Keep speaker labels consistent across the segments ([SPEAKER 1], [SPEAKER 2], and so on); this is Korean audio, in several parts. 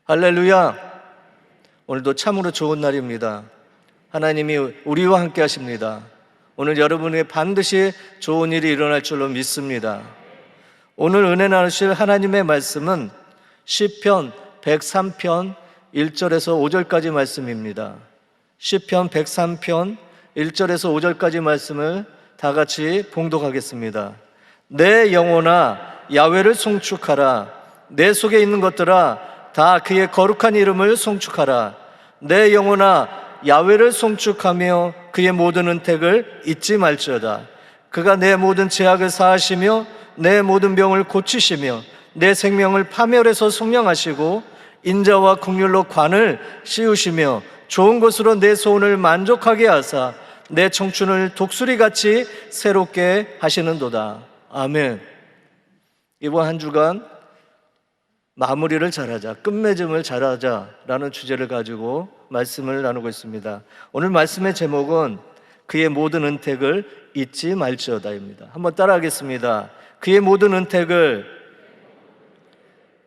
[SPEAKER 1] 할렐루야. 오늘도 참으로 좋은 날입니다. 하나님이 우리와 함께 하십니다. 오늘 여러분에게 반드시 좋은 일이 일어날 줄로 믿습니다. 오늘 은혜 나누실 하나님의 말씀은 시편 103편 1절에서 5절까지 말씀입니다. 시편 103편 1절에서 5절까지 말씀을 다 같이 봉독하겠습니다. 내 영혼아 야훼를 송축하라. 내 속에 있는 것들아 다 그의 거룩한 이름을 송축하라. 내 영혼아 야훼를 송축하며 그의 모든 은택을 잊지 말지어다. 그가 내 모든 죄악을 사하시며 내 모든 병을 고치시며 내 생명을 파멸해서 속량하시고 인자와 긍휼로 관을 씌우시며 좋은 것으로 내 소원을 만족하게 하사 내 청춘을 독수리같이 새롭게 하시는도다. 아멘. 이번 한 주간 마무리를 잘하자, 끝맺음을 잘하자라는 주제를 가지고 말씀을 나누고 있습니다. 오늘 말씀의 제목은 그의 모든 은택을 잊지 말지어다입니다. 한번 따라하겠습니다. 그의 모든 은택을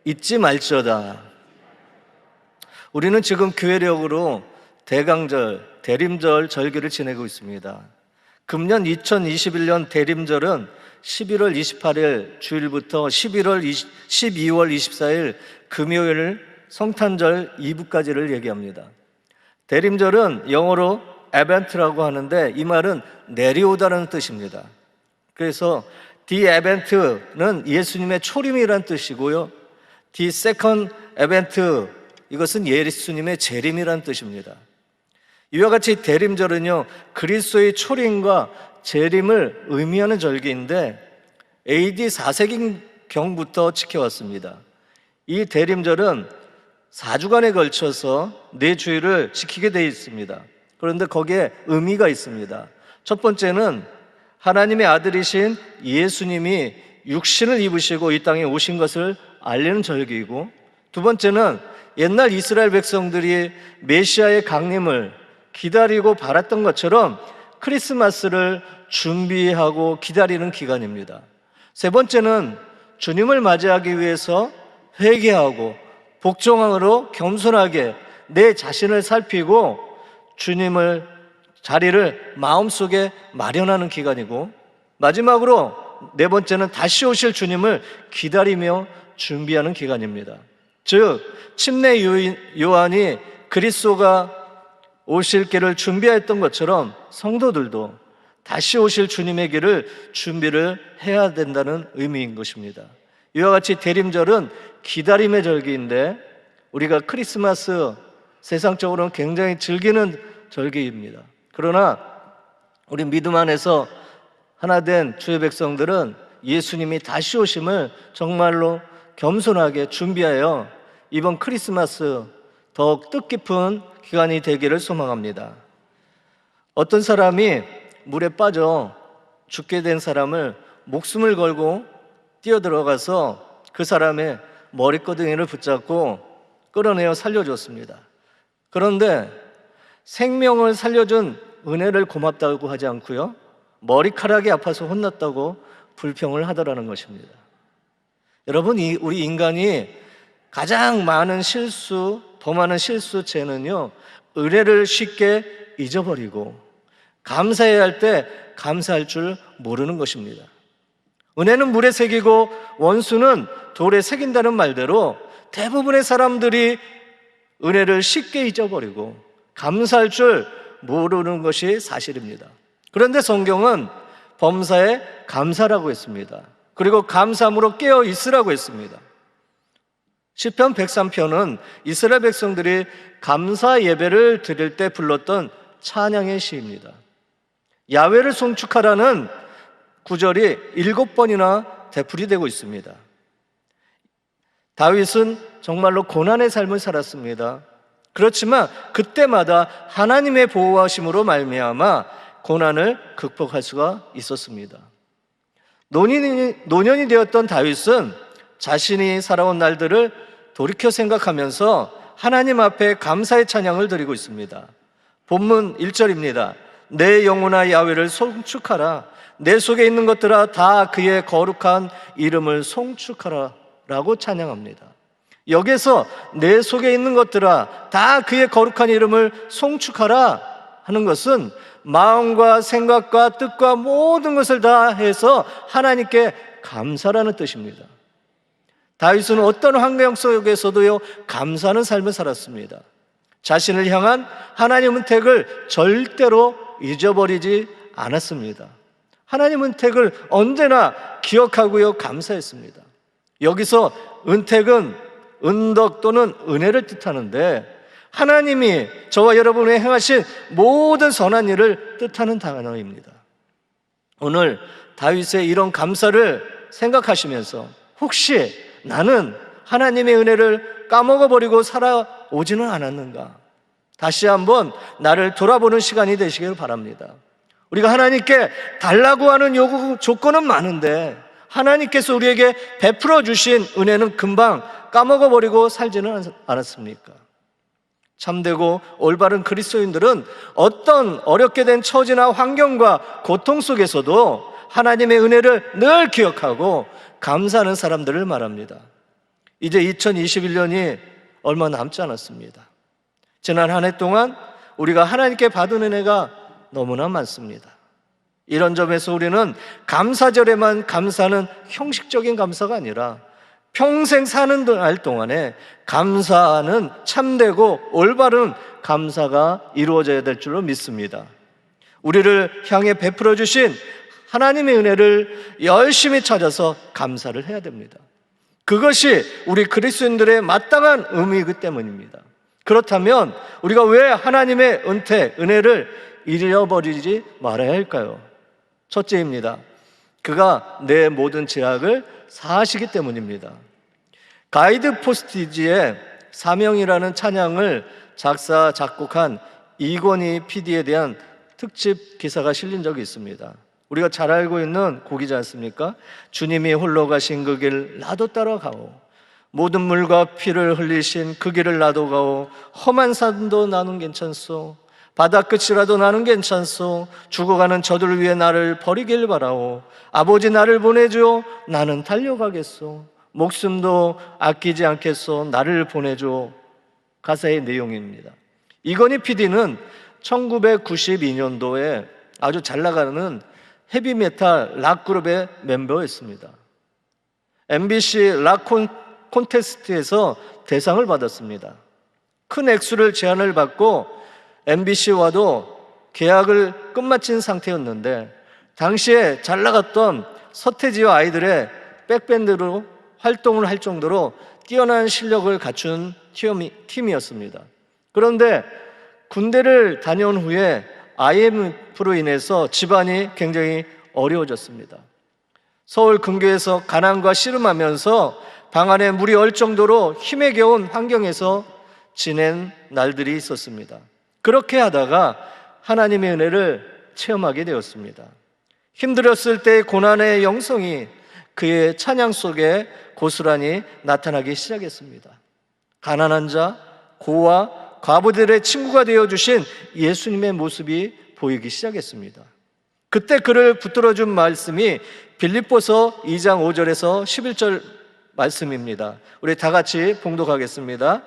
[SPEAKER 1] 잊지 말지어다. 우리는 지금 교회력으로 대강절, 대림절 절기를 지내고 있습니다. 금년 2021년 대림절은 11월 28일 주일부터 12월 24일 금요일 성탄절 이브까지를 얘기합니다. 대림절은 영어로 에벤트라고 하는데 이 말은 내려오다라는 뜻입니다. 그래서 The Advent는 예수님의 초림이라는 뜻이고요, The Second Advent 이것은 예수님의 재림이라는 뜻입니다. 이와 같이 대림절은요 그리스도의 초림과 재림을 의미하는 절기인데 AD 4세기경부터 지켜왔습니다. 이 대림절은 4주간에 걸쳐서 4주일을 지키게 되어 있습니다. 그런데 거기에 의미가 있습니다. 첫 번째는 하나님의 아들이신 예수님이 육신을 입으시고 이 땅에 오신 것을 알리는 절기이고, 두 번째는 옛날 이스라엘 백성들이 메시아의 강림을 기다리고 바랐던 것처럼 크리스마스를 준비하고 기다리는 기간입니다. 세 번째는 주님을 맞이하기 위해서 회개하고 복종으로 겸손하게 내 자신을 살피고 주님을 자리를 마음속에 마련하는 기간이고, 마지막으로 네 번째는 다시 오실 주님을 기다리며 준비하는 기간입니다. 즉 침례 요한이 그리스도가 오실 길을 준비했던 것처럼 성도들도 다시 오실 주님의 길을 준비를 해야 된다는 의미인 것입니다. 이와 같이 대림절은 기다림의 절기인데 우리가 크리스마스 세상적으로는 굉장히 즐기는 절기입니다. 그러나 우리 믿음 안에서 하나된 주의 백성들은 예수님이 다시 오심을 정말로 겸손하게 준비하여 이번 크리스마스 더욱 뜻깊은 기간이 되기를 소망합니다. 어떤 사람이 물에 빠져 죽게 된 사람을 목숨을 걸고 뛰어들어가서 그 사람의 머리끄댕이를 붙잡고 끌어내어 살려줬습니다. 그런데 생명을 살려준 은혜를 고맙다고 하지 않고요, 머리카락이 아파서 혼났다고 불평을 하더라는 것입니다. 여러분, 우리 인간이 가장 많은 실수, 더 많은 실수죄는요 은혜를 쉽게 잊어버리고 감사해야 할 때 감사할 줄 모르는 것입니다. 은혜는 물에 새기고 원수는 돌에 새긴다는 말대로 대부분의 사람들이 은혜를 쉽게 잊어버리고 감사할 줄 모르는 것이 사실입니다. 그런데 성경은 범사에 감사라고 했습니다. 그리고 감사함으로 깨어 있으라고 했습니다. 시편 103편은 이스라엘 백성들이 감사 예배를 드릴 때 불렀던 찬양의 시입니다. 야훼를 송축하라는 구절이 7번이나 되풀이되고 있습니다. 다윗은 정말로 고난의 삶을 살았습니다. 그렇지만 그때마다 하나님의 보호하심으로 말미암아 고난을 극복할 수가 있었습니다. 노년이 되었던 다윗은 자신이 살아온 날들을 돌이켜 생각하면서 하나님 앞에 감사의 찬양을 드리고 있습니다. 본문 1절입니다. 내 영혼아 야훼를 송축하라. 내 속에 있는 것들아 다 그의 거룩한 이름을 송축하라 라고 찬양합니다. 여기서 내 속에 있는 것들아 다 그의 거룩한 이름을 송축하라 하는 것은 마음과 생각과 뜻과 모든 것을 다 해서 하나님께 감사라는 뜻입니다. 다윗은 어떤 환경 속에서도요 감사하는 삶을 살았습니다. 자신을 향한 하나님의 은택을 절대로 잊어버리지 않았습니다. 하나님의 은택을 언제나 기억하고요 감사했습니다. 여기서 은택은 은덕 또는 은혜를 뜻하는데 하나님이 저와 여러분의 행하신 모든 선한 일을 뜻하는 단어입니다. 오늘 다윗의 이런 감사를 생각하시면서 혹시 나는 하나님의 은혜를 까먹어버리고 살아오지는 않았는가? 다시 한번 나를 돌아보는 시간이 되시길 바랍니다. 우리가 하나님께 달라고 하는 요구 조건은 많은데 하나님께서 우리에게 베풀어 주신 은혜는 금방 까먹어버리고 살지는 않았습니까? 참되고 올바른 그리스도인들은 어떤 어렵게 된 처지나 환경과 고통 속에서도 하나님의 은혜를 늘 기억하고 감사하는 사람들을 말합니다. 이제 2021년이 얼마 남지 않았습니다. 지난 한 해 동안 우리가 하나님께 받은 은혜가 너무나 많습니다. 이런 점에서 우리는 감사절에만 감사하는 형식적인 감사가 아니라 평생 사는 날 동안에 감사하는 참되고 올바른 감사가 이루어져야 될 줄로 믿습니다. 우리를 향해 베풀어 주신 하나님의 은혜를 열심히 찾아서 감사를 해야 됩니다. 그것이 우리 그리스도인들의 마땅한 의미이기 때문입니다. 그렇다면 우리가 왜 하나님의 은혜를 잃어버리지 말아야 할까요? 첫째입니다. 그가 내 모든 죄악을 사하시기 때문입니다. 가이드 포스티지의 사명이라는 찬양을 작사, 작곡한 이건희 PD에 대한 특집 기사가 실린 적이 있습니다. 우리가 잘 알고 있는 곡이지 않습니까? 주님이 홀로 가신 그 길 나도 따라가오. 모든 물과 피를 흘리신 그 길을 나도 가오. 험한 산도 나는 괜찮소. 바다 끝이라도 나는 괜찮소. 죽어가는 저들을 위해 나를 버리길 바라오. 아버지 나를 보내줘. 나는 달려가겠소. 목숨도 아끼지 않겠소. 나를 보내줘. 가사의 내용입니다. 이건희 PD는 1992년도에 아주 잘 나가는 헤비메탈 락 그룹의 멤버였습니다. MBC 락 콘테스트에서 대상을 받았습니다. 큰 액수를 제안을 받고 MBC와도 계약을 끝마친 상태였는데 당시에 잘 나갔던 서태지와 아이들의 백밴드로 활동을 할 정도로 뛰어난 실력을 갖춘 팀이었습니다. 그런데 군대를 다녀온 후에 IMF로 인해서 집안이 굉장히 어려워졌습니다. 서울 근교에서 가난과 씨름하면서 방 안에 물이 얼 정도로 힘에 겨운 환경에서 지낸 날들이 있었습니다. 그렇게 하다가 하나님의 은혜를 체험하게 되었습니다. 힘들었을 때의 고난의 영성이 그의 찬양 속에 고스란히 나타나기 시작했습니다. 가난한 자, 고아, 과부들의 친구가 되어주신 예수님의 모습이 보이기 시작했습니다. 그때 그를 붙들어준 말씀이 빌립보서 2장 5절에서 11절 말씀입니다. 우리 다 같이 봉독하겠습니다.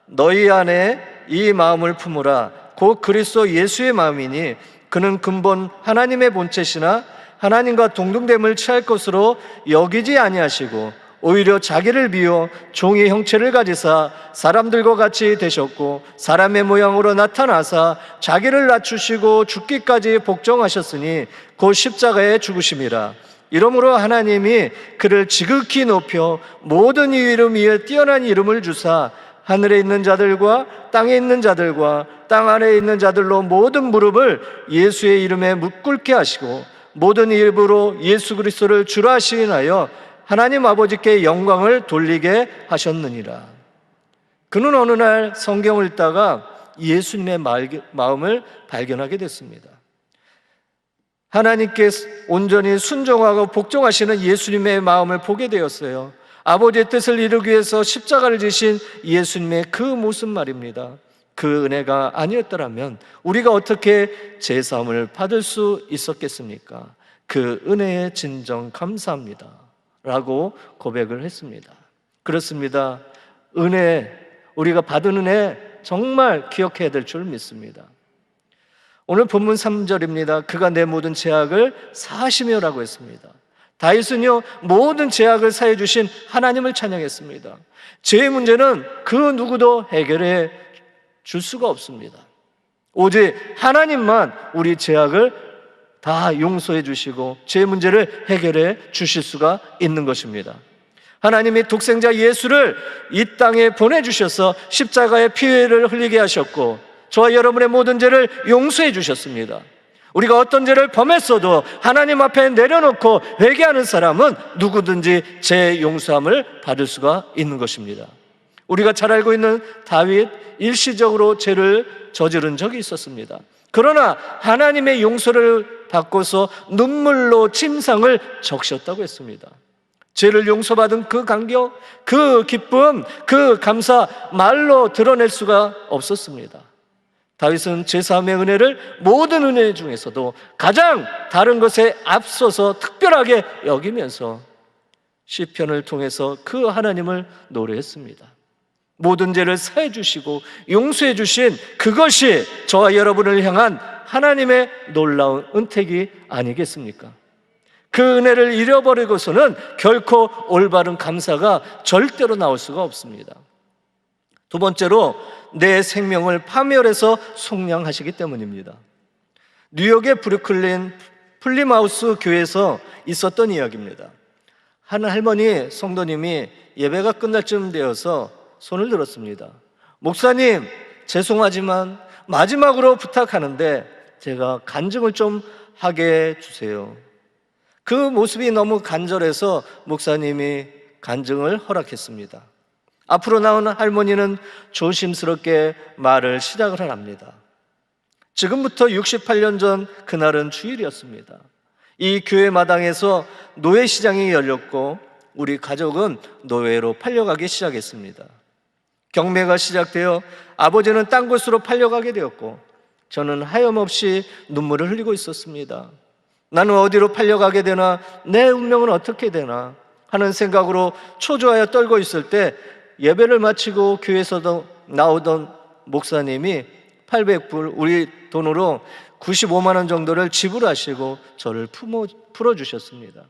[SPEAKER 1] 너희 안에 이 마음을 품으라. 곧 그리스도 예수의 마음이니 그는 근본 하나님의 본체시나 하나님과 동등됨을 취할 것으로 여기지 아니하시고 오히려 자기를 비워 종의 형체를 가지사 사람들과 같이 되셨고 사람의 모양으로 나타나사 자기를 낮추시고 죽기까지 복종하셨으니 곧 십자가에 죽으심이라. 이러므로 하나님이 그를 지극히 높여 모든 이름 위에 뛰어난 이름을 주사 하늘에 있는 자들과 땅에 있는 자들과 땅 아래에 있는 자들로 모든 무릎을 예수의 이름에 꿇게 하시고 모든 입으로 예수 그리스도를 주라 하시나여 하나님 아버지께 영광을 돌리게 하셨느니라. 그는 어느 날 성경을 읽다가 예수님의 마음을 발견하게 됐습니다. 하나님께 온전히 순종하고 복종하시는 예수님의 마음을 보게 되었어요. 아버지의 뜻을 이루기 위해서 십자가를 지신 예수님의 그 모습 말입니다. 그 은혜가 아니었더라면 우리가 어떻게 제사함을 받을 수 있었겠습니까? 그 은혜에 진정 감사합니다 라고 고백을 했습니다. 그렇습니다. 은혜, 우리가 받은 은혜 정말 기억해야 될 줄 믿습니다. 오늘 본문 3절입니다. 그가 내 모든 죄악을 사하시며라고 했습니다. 다윗은요, 모든 죄악을 사해 주신 하나님을 찬양했습니다. 죄의 문제는 그 누구도 해결해 줄 수가 없습니다. 오직 하나님만 우리 죄악을 다 용서해 주시고 죄의 문제를 해결해 주실 수가 있는 것입니다. 하나님이 독생자 예수를 이 땅에 보내주셔서 십자가의 피를 흘리게 하셨고 저와 여러분의 모든 죄를 용서해 주셨습니다. 우리가 어떤 죄를 범했어도 하나님 앞에 내려놓고 회개하는 사람은 누구든지 죄 용서함을 받을 수가 있는 것입니다. 우리가 잘 알고 있는 다윗, 일시적으로 죄를 저지른 적이 있었습니다. 그러나 하나님의 용서를 받고서 눈물로 침상을 적셨다고 했습니다. 죄를 용서받은 그 감격, 그 기쁨, 그 감사 말로 드러낼 수가 없었습니다. 다윗은 제사함의 은혜를 모든 은혜 중에서도 가장 다른 것에 앞서서 특별하게 여기면서 시편을 통해서 그 하나님을 노래했습니다. 모든 죄를 사해 주시고 용서해 주신 그것이 저와 여러분을 향한 하나님의 놀라운 은택이 아니겠습니까? 그 은혜를 잃어버리고서는 결코 올바른 감사가 절대로 나올 수가 없습니다. 두 번째로 내 생명을 파멸해서 속량하시기 때문입니다. 뉴욕의 브루클린 플리마우스 교회에서 있었던 이야기입니다. 한 할머니 성도님이 예배가 끝날 쯤 되어서 손을 들었습니다. 목사님, 죄송하지만 마지막으로 부탁하는데 제가 간증을 좀 하게 해주세요. 그 모습이 너무 간절해서 목사님이 간증을 허락했습니다. 앞으로 나온 할머니는 조심스럽게 말을 시작을 합니다. 지금부터 68년 전 그날은 주일이었습니다. 이 교회 마당에서 노예시장이 열렸고 우리 가족은 노예로 팔려가기 시작했습니다. 경매가 시작되어 아버지는 딴 곳으로 팔려가게 되었고 저는 하염없이 눈물을 흘리고 있었습니다. 나는 어디로 팔려가게 되나, 내 운명은 어떻게 되나 하는 생각으로 초조하여 떨고 있을 때 예배를 마치고 교회에서도 나오던 목사님이 800불, 우리 돈으로 95만 원 정도를 지불하시고 저를 풀어주셨습니다.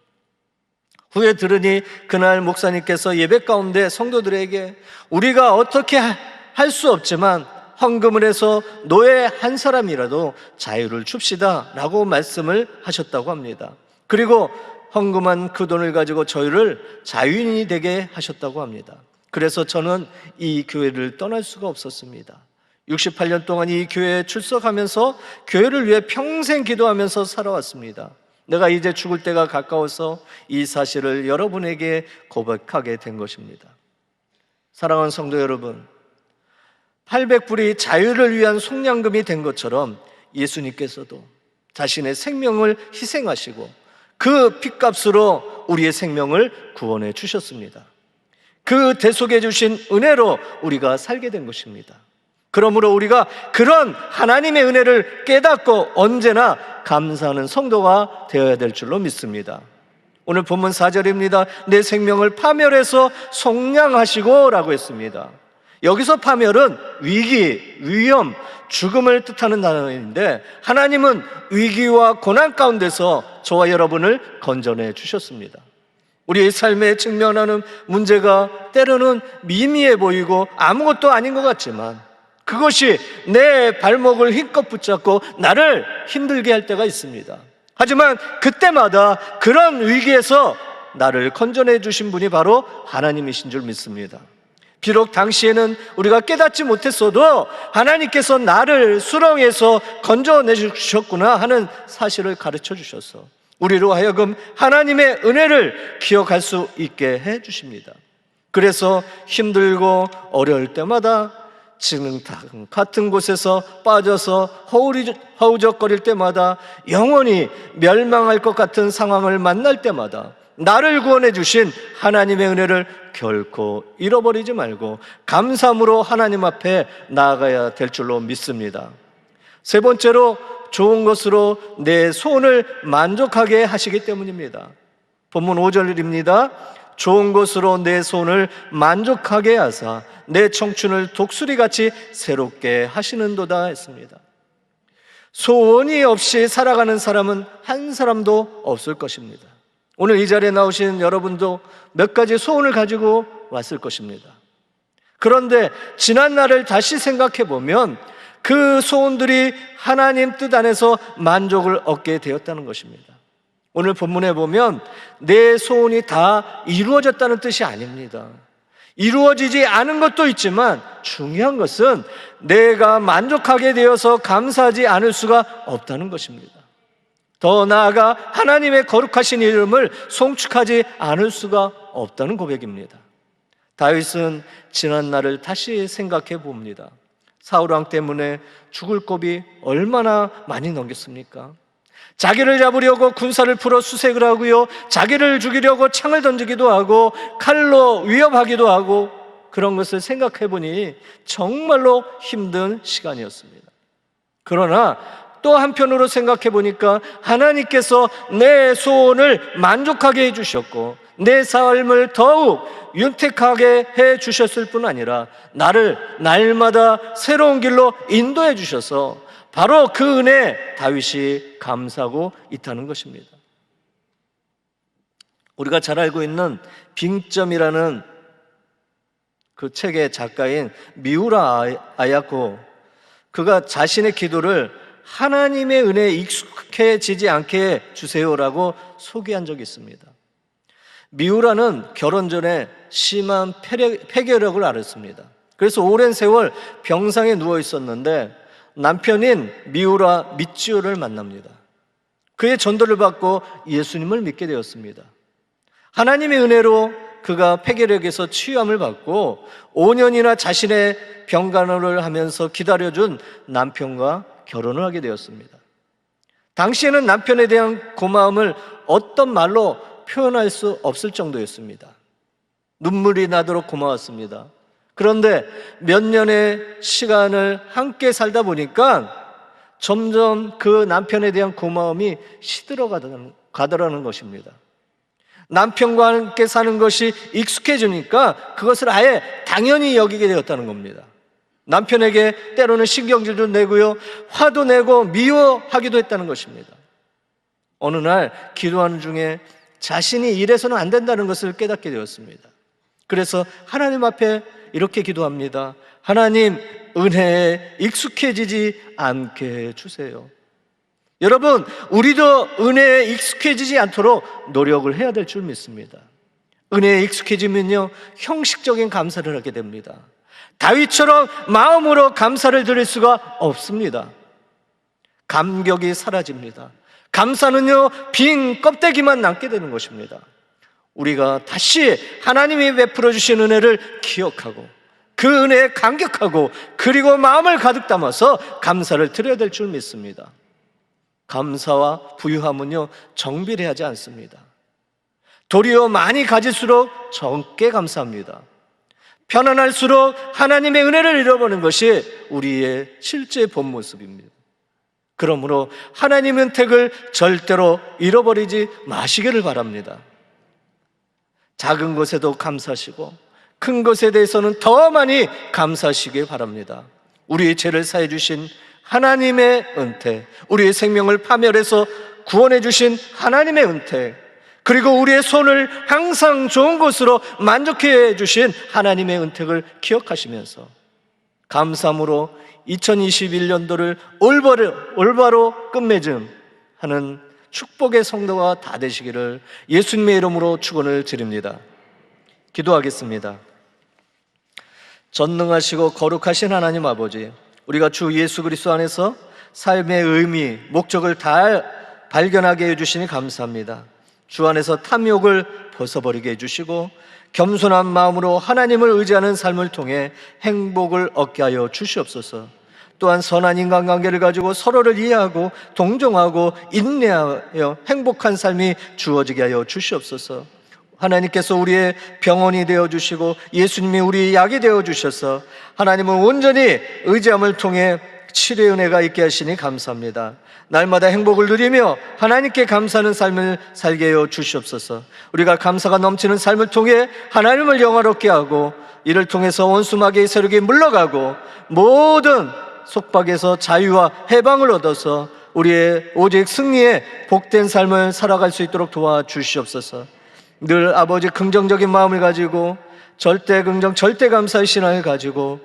[SPEAKER 1] 후에 들으니 그날 목사님께서 예배 가운데 성도들에게 우리가 어떻게 할 수 없지만 헌금을 해서 노예 한 사람이라도 자유를 줍시다 라고 말씀을 하셨다고 합니다. 그리고 헌금한 그 돈을 가지고 저희를 자유인이 되게 하셨다고 합니다. 그래서 저는 이 교회를 떠날 수가 없었습니다. 68년 동안 이 교회에 출석하면서 교회를 위해 평생 기도하면서 살아왔습니다. 내가 이제 죽을 때가 가까워서 이 사실을 여러분에게 고백하게 된 것입니다. 사랑하는 성도 여러분, 800불이 자유를 위한 속량금이 된 것처럼 예수님께서도 자신의 생명을 희생하시고 그 핏값으로 우리의 생명을 구원해 주셨습니다. 그 대속해 주신 은혜로 우리가 살게 된 것입니다. 그러므로 우리가 그런 하나님의 은혜를 깨닫고 언제나 감사하는 성도가 되어야 될 줄로 믿습니다. 오늘 본문 4절입니다. 내 생명을 파멸해서 속량하시고 라고 했습니다. 여기서 파멸은 위기, 위험, 죽음을 뜻하는 단어인데 하나님은 위기와 고난 가운데서 저와 여러분을 건져내 주셨습니다. 우리의 삶에 직면하는 문제가 때로는 미미해 보이고 아무것도 아닌 것 같지만 그것이 내 발목을 힘껏 붙잡고 나를 힘들게 할 때가 있습니다. 하지만 그때마다 그런 위기에서 나를 건져내 주신 분이 바로 하나님이신 줄 믿습니다. 비록 당시에는 우리가 깨닫지 못했어도 하나님께서 나를 수렁에서 건져내 주셨구나 하는 사실을 가르쳐 주셔서 우리로 하여금 하나님의 은혜를 기억할 수 있게 해 주십니다. 그래서 힘들고 어려울 때마다 지금 같은 곳에서 빠져서 허우적거릴 때마다 영원히 멸망할 것 같은 상황을 만날 때마다 나를 구원해 주신 하나님의 은혜를 결코 잃어버리지 말고 감사함으로 하나님 앞에 나아가야 될 줄로 믿습니다. 세 번째로 좋은 것으로 내 소원을 만족하게 하시기 때문입니다. 본문 5절입니다. 좋은 것으로 내 소원을 만족하게 하사 내 청춘을 독수리같이 새롭게 하시는도다 했습니다. 소원이 없이 살아가는 사람은 한 사람도 없을 것입니다. 오늘 이 자리에 나오신 여러분도 몇 가지 소원을 가지고 왔을 것입니다. 그런데 지난 날을 다시 생각해 보면 그 소원들이 하나님 뜻 안에서 만족을 얻게 되었다는 것입니다. 오늘 본문에 보면 내 소원이 다 이루어졌다는 뜻이 아닙니다. 이루어지지 않은 것도 있지만 중요한 것은 내가 만족하게 되어서 감사하지 않을 수가 없다는 것입니다. 더 나아가 하나님의 거룩하신 이름을 송축하지 않을 수가 없다는 고백입니다. 다윗은 지난 날을 다시 생각해 봅니다. 사울왕 때문에 죽을 곱이 얼마나 많이 넘겼습니까? 자기를 잡으려고 군사를 풀어 수색을 하고요, 자기를 죽이려고 창을 던지기도 하고 칼로 위협하기도 하고, 그런 것을 생각해 보니 정말로 힘든 시간이었습니다. 그러나 또 한편으로 생각해 보니까 하나님께서 내 소원을 만족하게 해주셨고 내 삶을 더욱 윤택하게 해주셨을 뿐 아니라 나를 날마다 새로운 길로 인도해 주셔서 바로 그 은혜에 다윗이 감사하고 있다는 것입니다. 우리가 잘 알고 있는 빙점이라는 그 책의 작가인 미우라 아야코, 그가 자신의 기도를 하나님의 은혜에 익숙해지지 않게 해주세요라고 소개한 적이 있습니다. 미우라는 결혼 전에 심한 폐결핵을 앓았습니다. 그래서 오랜 세월 병상에 누워 있었는데 남편인 미우라 미치오를 만납니다. 그의 전도를 받고 예수님을 믿게 되었습니다. 하나님의 은혜로 그가 폐결핵에서 치유함을 받고 5년이나 자신의 병간호를 하면서 기다려준 남편과 결혼을 하게 되었습니다. 당시에는 남편에 대한 고마움을 어떤 말로 표현할 수 없을 정도였습니다. 눈물이 나도록 고마웠습니다. 그런데 몇 년의 시간을 함께 살다 보니까 점점 그 남편에 대한 고마움이 시들어가더라는 것입니다. 남편과 함께 사는 것이 익숙해지니까 그것을 아예 당연히 여기게 되었다는 겁니다. 남편에게 때로는 신경질도 내고요, 화도 내고 미워하기도 했다는 것입니다. 어느 날 기도하는 중에 자신이 이래서는 안 된다는 것을 깨닫게 되었습니다. 그래서 하나님 앞에 이렇게 기도합니다. 하나님, 은혜에 익숙해지지 않게 해주세요. 여러분, 우리도 은혜에 익숙해지지 않도록 노력을 해야 될 줄 믿습니다. 은혜에 익숙해지면요, 형식적인 감사를 하게 됩니다. 다윗처럼 마음으로 감사를 드릴 수가 없습니다. 감격이 사라집니다. 감사는요, 빈 껍데기만 남게 되는 것입니다. 우리가 다시 하나님이 베풀어 주신 은혜를 기억하고 그 은혜에 감격하고 그리고 마음을 가득 담아서 감사를 드려야 될 줄 믿습니다. 감사와 부유함은요, 정비례하지 않습니다. 도리어 많이 가질수록 적게 감사합니다. 편안할수록 하나님의 은혜를 잃어버리는 것이 우리의 실제 본 모습입니다. 그러므로 하나님의 은택을 절대로 잃어버리지 마시기를 바랍니다. 작은 것에도 감사하시고 큰 것에 대해서는 더 많이 감사하시길 바랍니다. 우리의 죄를 사해 주신 하나님의 은택, 우리의 생명을 파멸해서 구원해 주신 하나님의 은택, 그리고 우리의 손을 항상 좋은 것으로 만족해 주신 하나님의 은택을 기억하시면서 감사함으로 2021년도를 올바로 끝맺음하는 축복의 성도가 다 되시기를 예수님의 이름으로 축원을 드립니다. 기도하겠습니다. 전능하시고 거룩하신 하나님 아버지, 우리가 주 예수 그리스도 안에서 삶의 의미, 목적을 다 발견하게 해주시니 감사합니다. 주 안에서 탐욕을 벗어버리게 해주시고 겸손한 마음으로 하나님을 의지하는 삶을 통해 행복을 얻게 하여 주시옵소서. 또한 선한 인간관계를 가지고 서로를 이해하고 동정하고 인내하여 행복한 삶이 주어지게 하여 주시옵소서. 하나님께서 우리의 병원이 되어주시고 예수님이 우리의 약이 되어주셔서 하나님을 온전히 의지함을 통해 치료의 은혜가 있게 하시니 감사합니다. 날마다 행복을 누리며 하나님께 감사하는 삶을 살게 하여 주시옵소서. 우리가 감사가 넘치는 삶을 통해 하나님을 영화롭게 하고, 이를 통해서 원수 마귀의 세력이 물러가고 모든 속박에서 자유와 해방을 얻어서 우리의 오직 승리의 복된 삶을 살아갈 수 있도록 도와주시옵소서. 늘 아버지 긍정적인 마음을 가지고 절대 긍정, 절대 감사의 신앙을 가지고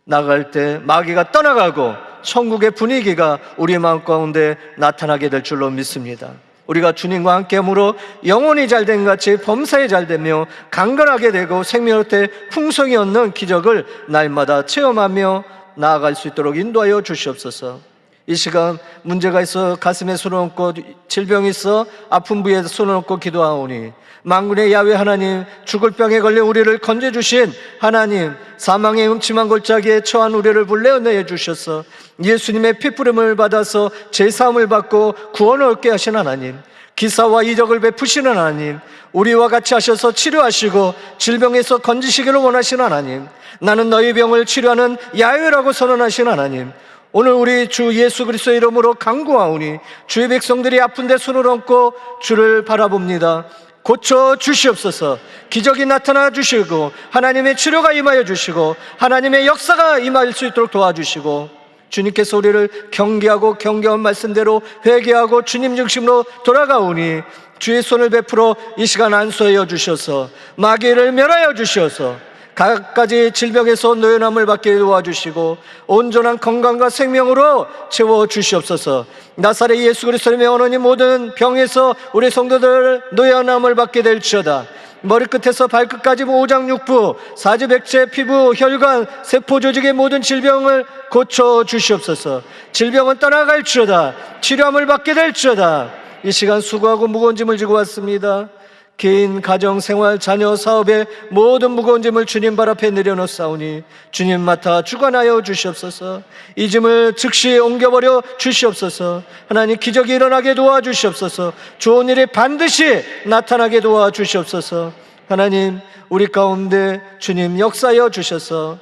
[SPEAKER 1] 나갈 때 마귀가 떠나가고 천국의 분위기가 우리의 마음 가운데 나타나게 될 줄로 믿습니다. 우리가 주님과 함께함으로 영혼이 잘된 같이 범사에 잘되며 강건하게 되고 생명의 풍성이 얻는 기적을 날마다 체험하며 나아갈 수 있도록 인도하여 주시옵소서. 이 시간 문제가 있어 가슴에 손을 얹고, 질병이 있어 아픈 부위에 손을 얹고 기도하오니, 만군의 야훼 하나님, 죽을 병에 걸려 우리를 건져주신 하나님, 사망의 음침한 골짜기에 처한 우리를 불러내 주셔서 예수님의 피부름을 받아서 제사함을 받고 구원을 얻게 하신 하나님, 기사와 이적을 베푸시는 하나님, 우리와 같이 하셔서 치료하시고 질병에서 건지시기를 원하시는 하나님, 나는 너희 병을 치료하는 야훼라고 선언하신 하나님, 오늘 우리 주 예수 그리스도의 이름으로 간구하오니 주의 백성들이 아픈데 손을 얹고 주를 바라봅니다. 고쳐 주시옵소서. 기적이 나타나 주시고 하나님의 치료가 임하여 주시고 하나님의 역사가 임할 수 있도록 도와주시고, 주님께서 우리를 경계하고 경계한 말씀대로 회개하고 주님 중심으로 돌아가오니 주의 손을 베풀어 이 시간 안수하여 주셔서 마귀를 멸하여 주셔서 각가지 질병에서 노연함을 받게 도와주시고 온전한 건강과 생명으로 채워주시옵소서. 나사렛 예수 그리스도의 명하노니 모든 병에서 우리 성도들 노연함을 받게 될지어다. 머리끝에서 발끝까지 오장육부, 사지백체, 피부, 혈관, 세포 조직의 모든 질병을 고쳐주시옵소서. 질병은 떠나갈지어다. 치료함을 받게 될지어다. 이 시간 수고하고 무거운 짐을 지고 왔습니다. 개인, 가정, 생활, 자녀, 사업의 모든 무거운 짐을 주님 발 앞에 내려놓사오니 주님 맡아 주관하여 주시옵소서. 이 짐을 즉시 옮겨버려 주시옵소서. 하나님, 기적이 일어나게 도와주시옵소서. 좋은 일이 반드시 나타나게 도와주시옵소서. 하나님, 우리 가운데 주님 역사하여 주셔서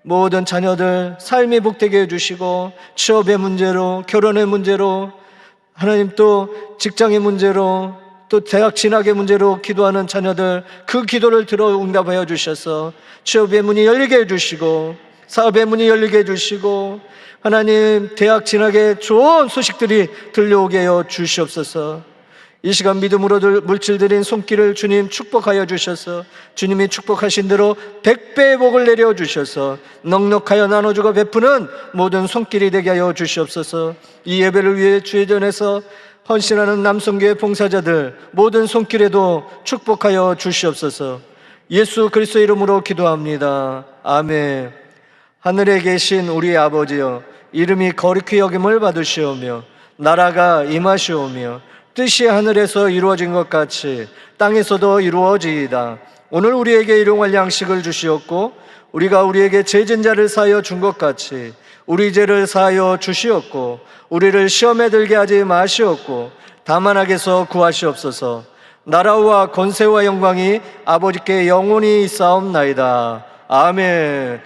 [SPEAKER 1] 모든 자녀들 삶이 복되게 해주시고, 취업의 문제로, 결혼의 문제로, 하나님 또 직장의 문제로, 또 대학 진학의 문제로 기도하는 자녀들, 그 기도를 들어 응답하여 주셔서 취업의 문이 열리게 해주시고 사업의 문이 열리게 해주시고, 하나님 대학 진학의 좋은 소식들이 들려오게 하여 주시옵소서. 이 시간 믿음으로 물질들인 손길을 주님 축복하여 주셔서 주님이 축복하신 대로 100배의 복을 내려 주셔서 넉넉하여 나눠주고 베푸는 모든 손길이 되게 하여 주시옵소서. 이 예배를 위해 주의 전에서 헌신하는 남성교회 봉사자들 모든 손길에도 축복하여 주시옵소서. 예수 그리스도의 이름으로 기도합니다. 아멘. 하늘에 계신 우리 아버지여, 이름이 거룩히 여김을 받으시오며 나라가 임하시오며 뜻이 하늘에서 이루어진 것 같이 땅에서도 이루어지이다. 오늘 우리에게 일용할 양식을 주시옵고 우리가 우리에게 죄진 자를 사하여 준 것 같이 우리 죄를 사하여 주시옵고 우리를 시험에 들게 하지 마시옵고 다만 악에서 구하시옵소서. 나라와 권세와 영광이 아버지께 영원히 있사옵나이다. 아멘.